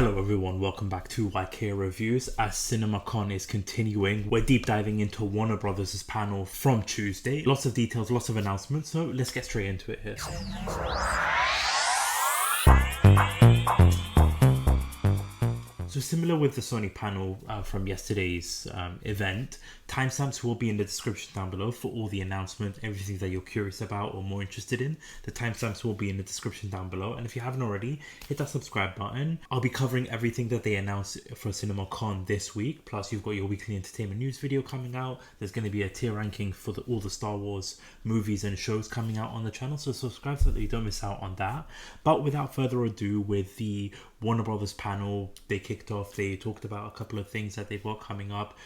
Hello everyone, welcome back to YK Reviews. As CinemaCon is continuing, we're deep diving into Warner Bros.' panel from Tuesday. Lots of details, lots of announcements, so let's get straight into it here. So similar with the Sony panel from yesterday's event, timestamps will be in the description down below for all the announcements, everything that you're curious about or more interested in. The timestamps will be in the description down below, and if you haven't already, hit that subscribe button. I'll be covering everything that they announced for CinemaCon this week, plus you've got your weekly entertainment news video coming out. There's going to be a tier ranking for all the Star Wars movies and shows coming out on the channel, so subscribe so that you don't miss out on that. But without further ado, with the Warner Brothers panel, they kicked off. They talked about a couple of things that they've got coming up.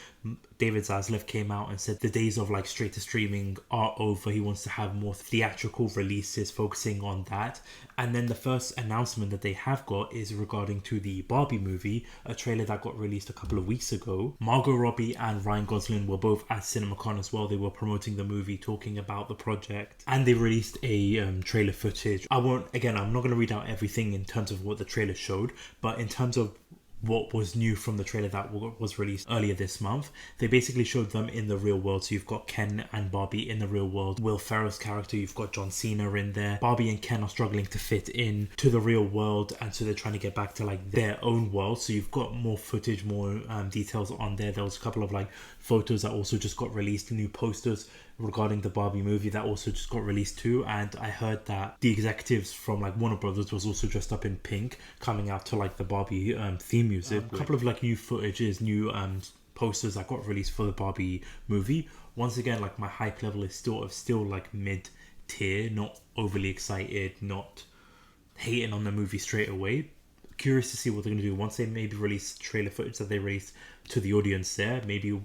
David Zaslav came out and said the days of like straight to streaming are over. He wants to have more theatrical releases, focusing on that. And then the first announcement that they have got is regarding to the Barbie movie, a trailer that got released a couple of weeks ago. Margot Robbie and Ryan Gosling were both at CinemaCon as well. They were promoting the movie, talking about the project, and they released a trailer footage. I'm not going to read out everything in terms of what the trailer showed, but in terms of what was new from the trailer that was released earlier this month, they basically showed them in the real world. So you've got Ken and Barbie in the real world. Will Ferrell's character, you've got John Cena in there. Barbie and Ken are struggling to fit in to the real world, and so they're trying to get back to like their own world. So you've got more footage, more details on there. There was a couple of like photos that also just got released, new posters regarding the Barbie movie that also just got released too. And I heard that the executives from like Warner Brothers was also dressed up in pink, coming out to like the Barbie theme music. A couple of like new footages, new posters that got released for the Barbie movie. Once again, like my hype level is still like mid tier, not overly excited, not hating on the movie straight away. Curious to see what they're going to do once they maybe release trailer footage that they released to the audience there. Maybe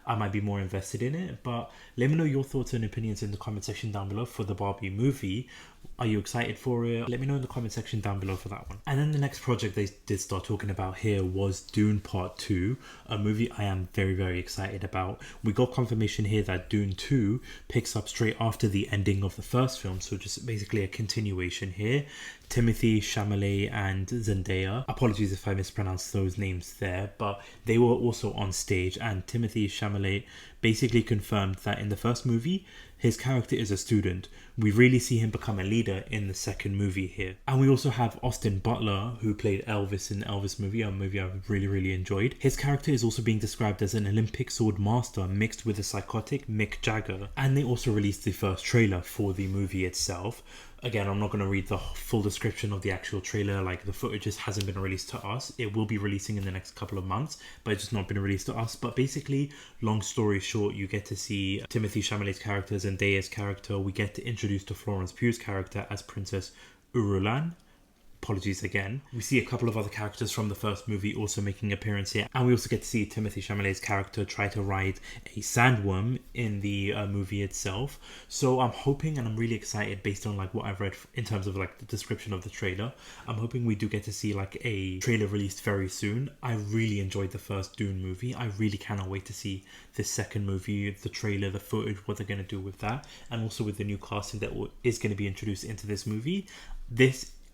I might be more invested in it, but let me know your thoughts and opinions in the comment section down below for the Barbie movie. Are you excited for it? Let me know in the comment section down below for that one. And then the next project they did start talking about here was Dune Part 2, a movie I am very, very excited about. We got confirmation here that Dune 2 picks up straight after the ending of the first film, so just basically a continuation here. Timothée Chalamet and Zendaya, apologies if I mispronounced those names there, but they were also on stage, and Timothée Chalamet basically confirmed that in the first movie, his character is a student. We really see him become a leader in the second movie here. And we also have Austin Butler, who played Elvis in the Elvis movie, a movie I really, really enjoyed. His character is also being described as an Olympic sword master mixed with a psychotic Mick Jagger. And they also released the first trailer for the movie itself. Again, I'm not going to read the full description of the actual trailer, like the footage just hasn't been released to us. It will be releasing in the next couple of months, but it's just not been released to us. But basically, long story short, you get to see Timothée Chalamet's character, Zendaya's character. We get to introduce to Florence Pugh's character as Princess Irulan. Apologies again. We see a couple of other characters from the first movie also making an appearance here, and we also get to see Timothée Chalamet's character try to ride a sandworm in the movie itself. So I'm hoping, and I'm really excited based on like what I've read in terms of like the description of the trailer. I'm hoping we do get to see like a trailer released very soon. I really enjoyed the first Dune movie. I really cannot wait to see this second movie, the trailer, the footage, what they're going to do with that, and also with the new casting that is going to be introduced into this movie.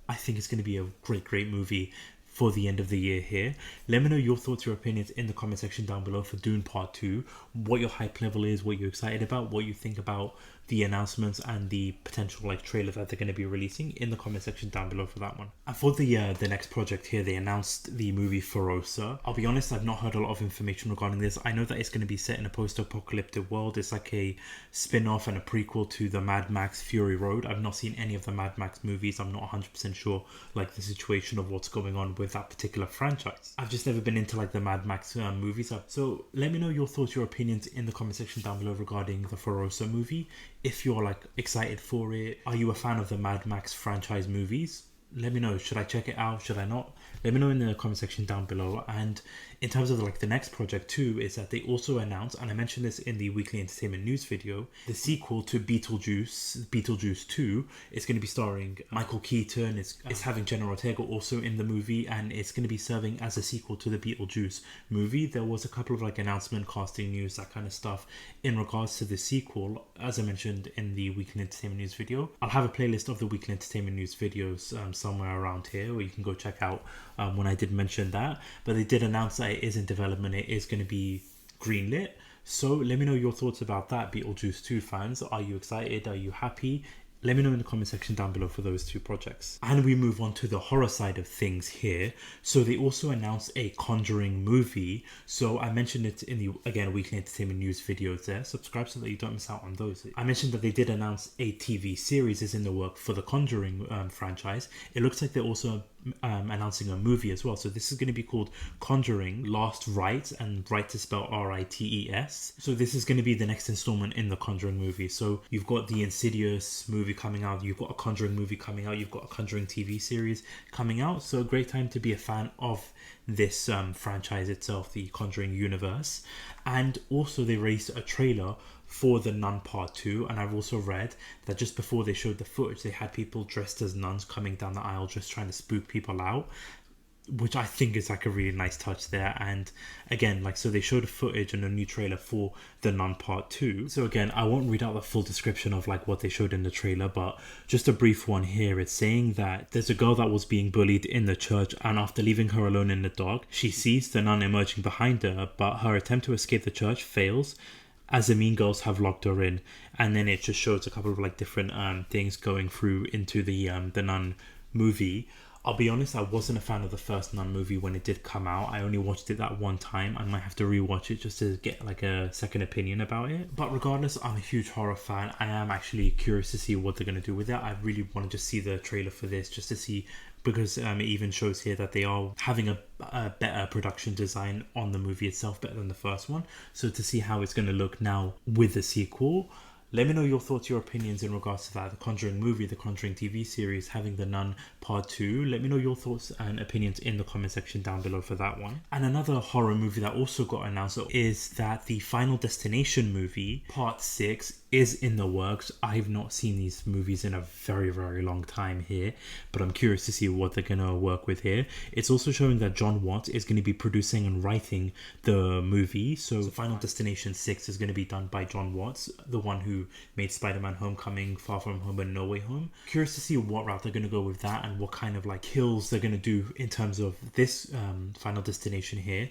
I think it's going to be a great movie for the end of the year here. Let me know your thoughts, your opinions in the comment section down below for Dune Part 2. What your hype level is, what you're excited about, what you think about the announcements and the potential like trailer that they're going to be releasing in the comment section down below for that one. And for the next project here, they announced the movie Furiosa. I'll be honest, I've not heard a lot of information regarding this. I know that it's going to be set in a post-apocalyptic world. It's like a spin-off and a prequel to the Mad Max Fury Road. I've not seen any of the Mad Max movies. I'm not 100% sure like the situation of what's going on with that particular franchise. I've just never been into like the Mad Max movies. So let me know your thoughts, your opinions in the comment section down below regarding the Furiosa movie. If you're like excited for it, are you a fan of the Mad Max franchise movies? Let me know. Should I check it out? Should I not? Let me know in the comment section down below. And in terms of like the next project too, is that they also announced, and I mentioned this in the weekly entertainment news video, the sequel to BeetleJuice 2 is going to be starring Michael Keaton. It's having Jenna Ortega also in the movie, and it's going to be serving as a sequel to the BeetleJuice movie. There was a couple of like announcement, casting news, that kind of stuff in regards to the sequel, as I mentioned in the weekly entertainment news video. I'll have a playlist of the weekly entertainment news videos somewhere around here, or you can go check out when I did mention that. But they did announce that it is in development. It is going to be greenlit. So let me know your thoughts about that, Beetlejuice 2 fans. Are you excited? Are you happy? Let me know in the comment section down below for those two projects. And we move on to the horror side of things here. So they also announced a Conjuring movie. So I mentioned it in the, again, weekly entertainment news videos there. Subscribe so that you don't miss out on those. I mentioned that they did announce a TV series is in the work for the Conjuring franchise. It looks like they're also announcing a movie as well. So this is going to be called Conjuring Last Rites, and Rites is spelled R-I-T-E-S. So this is going to be the next installment in the Conjuring movie. So you've got the Insidious movie coming out, you've got a Conjuring movie coming out, you've got a Conjuring TV series coming out. So a great time to be a fan of this franchise itself, the Conjuring universe. And also they released a trailer for The Nun Part 2, and I've also read that just before they showed the footage, they had people dressed as nuns coming down the aisle just trying to spook people out, which I think is like a really nice touch there. And again, like, so they showed a footage and a new trailer for The Nun Part 2. So again, I won't read out the full description of like what they showed in the trailer, but just a brief one here. It's saying that there's a girl that was being bullied in the church, and after leaving her alone in the dark, she sees the nun emerging behind her, but her attempt to escape the church fails as the mean girls have locked her in. And then it just shows a couple of like different things going through into the Nun movie. I'll be honest, I wasn't a fan of the first Nun movie when it did come out. I only watched it that one time. I might have to rewatch it just to get like a second opinion about it. But regardless, I'm a huge horror fan. I am actually curious to see what they're going to do with it. I really want to just see the trailer for this just to see, because it even shows here that they are having a better production design on the movie itself, better than the first one. So to see how it's going to look now with the sequel. Let me know your thoughts, your opinions in regards to that. The Conjuring movie, the Conjuring TV series, having The Nun Part 2. Let me know your thoughts and opinions in the comment section down below for that one. And another horror movie that also got announced is that the Final Destination movie, Part 6, is in the works. I've not seen these movies in a very, very long time here, but I'm curious to see what they're going to work with here. It's also showing that John Watts is going to be producing and writing the movie. So Final Destination 6 is going to be done by John Watts, the one who made Spider-Man Homecoming, Far From Home and No Way Home. Curious to see what route they're going to go with that and what kind of like kills they're going to do in terms of this Final Destination here.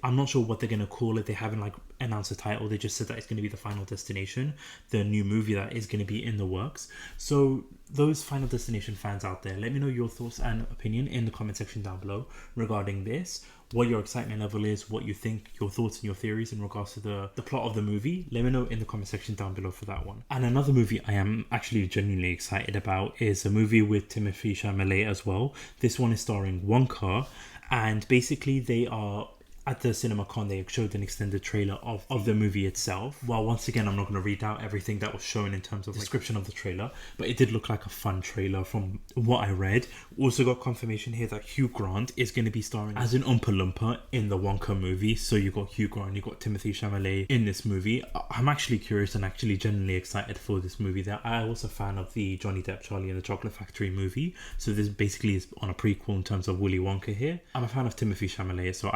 I'm not sure what they're going to call it. They haven't like announced a title. They just said that it's going to be the Final Destination, the new movie that is going to be in the works. So those Final Destination fans out there, let me know your thoughts and opinion in the comment section down below regarding this. What your excitement level is, what you think, your thoughts and your theories in regards to the plot of the movie. Let me know in the comment section down below for that one. And another movie I am actually genuinely excited about is a movie with Timothée Chalamet as well. This one is starring Wonka, and basically they are at the CinemaCon, they showed an extended trailer of the movie itself. Well, once again, I'm not going to read out everything that was shown in terms of the description of the trailer, but it did look like a fun trailer from what I read. Also got confirmation here that Hugh Grant is going to be starring as an Oompa Loompa in the Wonka movie. So you got Hugh Grant, you got Timothée Chalamet in this movie. I'm actually curious and actually genuinely excited for this movie. That I was a fan of the Johnny Depp Charlie and the Chocolate Factory movie. So this basically is on a prequel in terms of Willy Wonka here. I'm a fan of Timothée Chalamet, so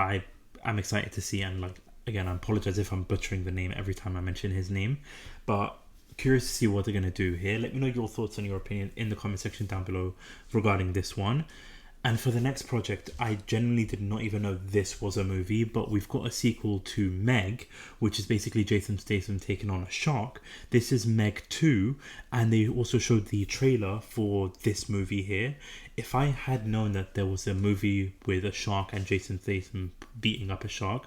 I'm excited to see, and like, again, I apologize if I'm butchering the name every time I mention his name, but curious to see what they're going to do here. Let me know your thoughts and your opinion in the comment section down below regarding this one. And for the next project, I genuinely did not even know this was a movie, but we've got a sequel to Meg, which is basically Jason Statham taking on a shark. This is Meg 2, and they also showed the trailer for this movie here. If I had known that there was a movie with a shark and Jason Statham beating up a shark,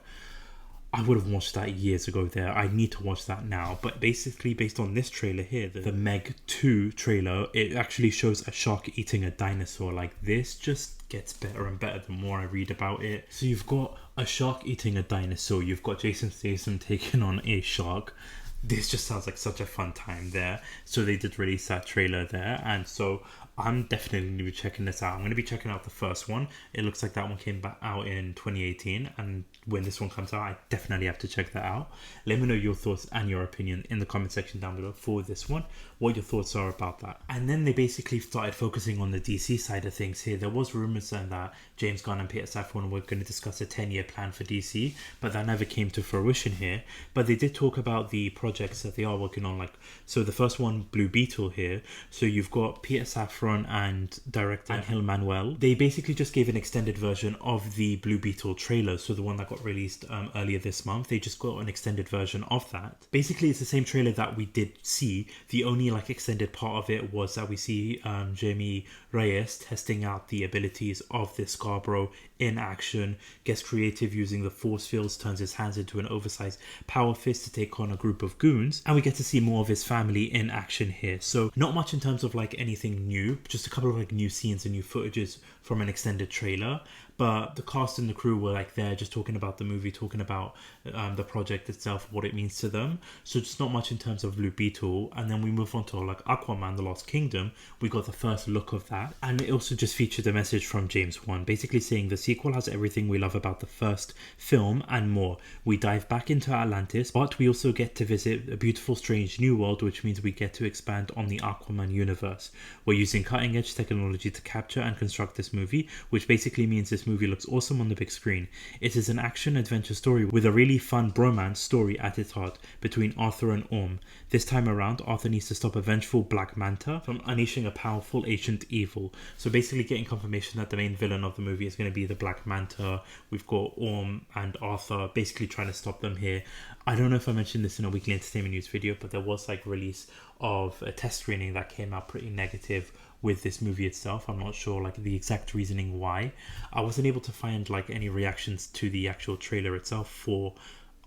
I would have watched that years ago there. I need to watch that now. But basically, based on this trailer here, the Meg 2 trailer, it actually shows a shark eating a dinosaur. Like, this just gets better and better the more I read about it. So you've got a shark eating a dinosaur. You've got Jason Statham taking on a shark. This just sounds like such a fun time there. So they did release that trailer there. And so I'm definitely going to be checking this out. I'm going to be checking out the first one. It looks like that one came back out in 2018, and when this one comes out, I definitely have to check that out. Let me know your thoughts and your opinion in the comment section down below for this one, what your thoughts are about that. And then they basically started focusing on the DC side of things here. There was rumors saying that James Gunn and Peter Safran were going to discuss a 10-year plan for DC, but that never came to fruition here. But they did talk about the projects that they are working on, like, so the first one, Blue Beetle here. So you've got Peter Safran Efron and director Angel Manuel. They basically just gave an extended version of the Blue Beetle trailer, so the one that got released earlier this month. They just got an extended version of that. Basically, it's the same trailer that we did see. The only like extended part of it was that we see Jamie Reyes testing out the abilities of this Scarborough in action, gets creative using the force fields, turns his hands into an oversized power fist to take on a group of goons, and we get to see more of his family in action here. So not much in terms of like anything new, just a couple of like new scenes and new footages from an extended trailer. But the cast and the crew were like there just talking about the movie, talking about the project itself, what it means to them. So just not much in terms of Blue Beetle. And then we move on to like Aquaman, The Lost Kingdom. We got the first look of that. And it also just featured a message from James Wan, basically saying the sequel has everything we love about the first film and more. We dive back into Atlantis, but we also get to visit a beautiful, strange new world, which means we get to expand on the Aquaman universe. We're using cutting edge technology to capture and construct this movie, which basically means this movie looks awesome on the big screen. It is an action adventure story with a really fun bromance story at its heart between Arthur and Orm. This time around, Arthur needs to stop a vengeful Black Manta from unleashing a powerful ancient evil. So basically getting confirmation that the main villain of the movie is going to be the Black Manta. We've got Orm and Arthur basically trying to stop them here. I don't know if I mentioned this in a weekly entertainment news video, but there was like release of a test screening that came out pretty negative with this movie itself. I'm not sure like the exact reasoning why. I wasn't able to find like any reactions to the actual trailer itself for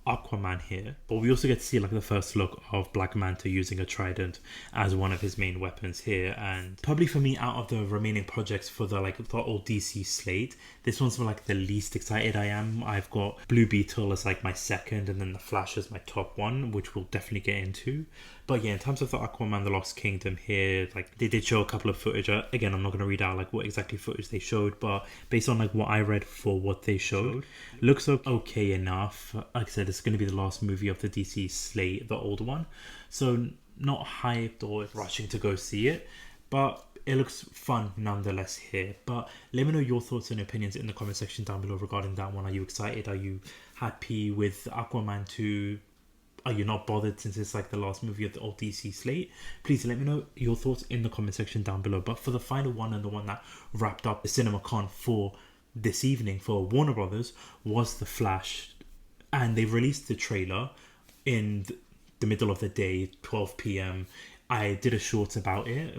Aquaman here, but we also get to see like the first look of Black Manta using a trident as one of his main weapons here. And probably for me, out of the remaining projects for the old DC slate, this one's like the least excited I am. I've got Blue Beetle as like my second, and then the Flash as my top one, which we'll definitely get into. But yeah, in terms of the Aquaman The Lost Kingdom here, like they did show a couple of footage. Again, I'm not going to read out like what exactly footage they showed, but based on like what I read for what they showed, looks okay enough. Like I said, it's going to be the last movie of the DC slate, the old one. So not hyped or rushing to go see it, but it looks fun nonetheless here. But let me know your thoughts and opinions in the comment section down below regarding that one. Are you excited? Are you happy with Aquaman 2? Are you not bothered since it's like the last movie of the old DC slate? Please let me know your thoughts in the comment section down below. But for the final one, and the one that wrapped up the CinemaCon for this evening for Warner Brothers, was The Flash. And they released the trailer in the middle of the day, 12 p.m. I did a short about it.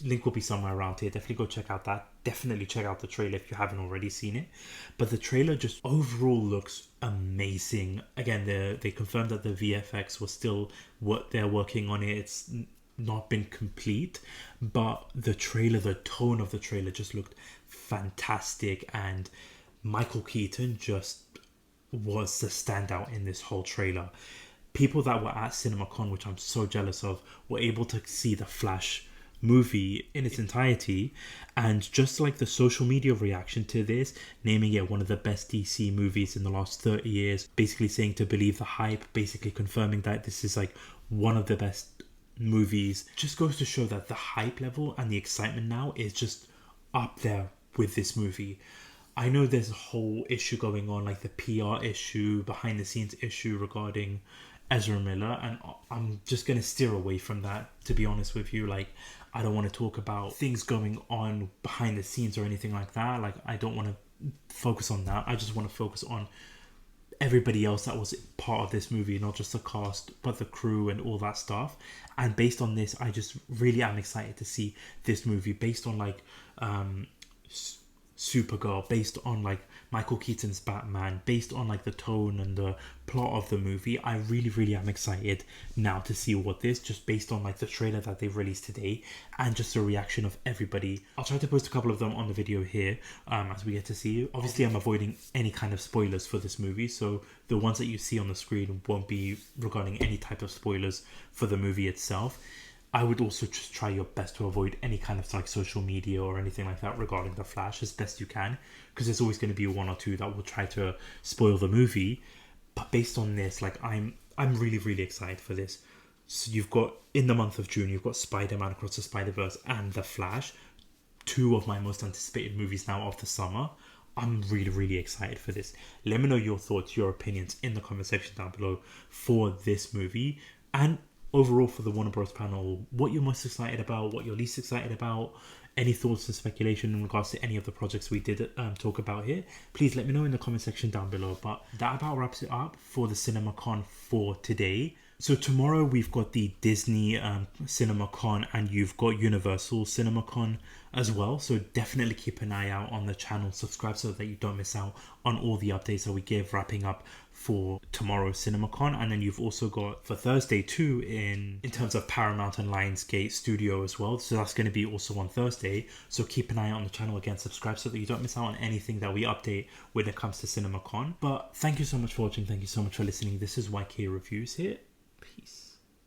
Link will be somewhere around here. Definitely go check out that. Definitely check out the trailer if you haven't already seen it. But the trailer just overall looks amazing. Again, they confirmed that the VFX was still what they're working on it. It's not been complete, but the trailer, the tone of the trailer just looked fantastic, and Michael Keaton just was the standout in this whole trailer. People that were at CinemaCon, which I'm so jealous of, were able to see the Flash movie in its entirety, and just like the social media reaction to this, naming it one of the best DC movies in the last 30 years, basically saying to believe the hype, basically confirming that this is like one of the best movies, just goes to show that the hype level and the excitement now is just up there with this movie. I know there's a whole issue going on, like the PR issue, behind the scenes issue regarding Ezra Miller, and I'm just going to steer away from that, to be honest with you. Like, I don't want to talk about things going on behind the scenes or anything like that. Like, I don't want to focus on that. I just want to focus on everybody else that was part of this movie, not just the cast, but the crew and all that stuff. And based on this, I just really am excited to see this movie, based on like Supergirl, based on like Michael Keaton's Batman, based on like the tone and the plot of the movie. I really am excited now to see what this, just based on like the trailer that they've released today and just the reaction of everybody. I'll try to post a couple of them on the video here as we get to see. Obviously, I'm avoiding any kind of spoilers for this movie, so the ones that you see on the screen won't be regarding any type of spoilers for the movie itself. I would also just try your best to avoid any kind of like social media or anything like that regarding The Flash as best you can, because there's always going to be one or two that will try to spoil the movie. But based on this, like I'm really excited for this. So you've got, in the month of June, you've got Spider-Man Across the Spider-Verse and The Flash, two of my most anticipated movies now of the summer. I'm really excited for this. Let me know your thoughts, your opinions in the comment section down below for this movie, and overall for the Warner Bros panel, what you're most excited about, what you're least excited about, any thoughts and speculation in regards to any of the projects we did talk about here, please let me know in the comment section down below. But that about wraps it up for the CinemaCon for today. So tomorrow we've got the Disney CinemaCon, and you've got Universal CinemaCon as well. So definitely keep an eye out on the channel, subscribe so that you don't miss out on all the updates that we give wrapping up for tomorrow's CinemaCon. And then you've also got for Thursday too in terms of Paramount and Lionsgate Studio as well. So that's going to be also on Thursday. So keep an eye out on the channel again, subscribe so that you don't miss out on anything that we update when it comes to CinemaCon. But thank you so much for watching. Thank you so much for listening. This is YK Reviews here. Peace.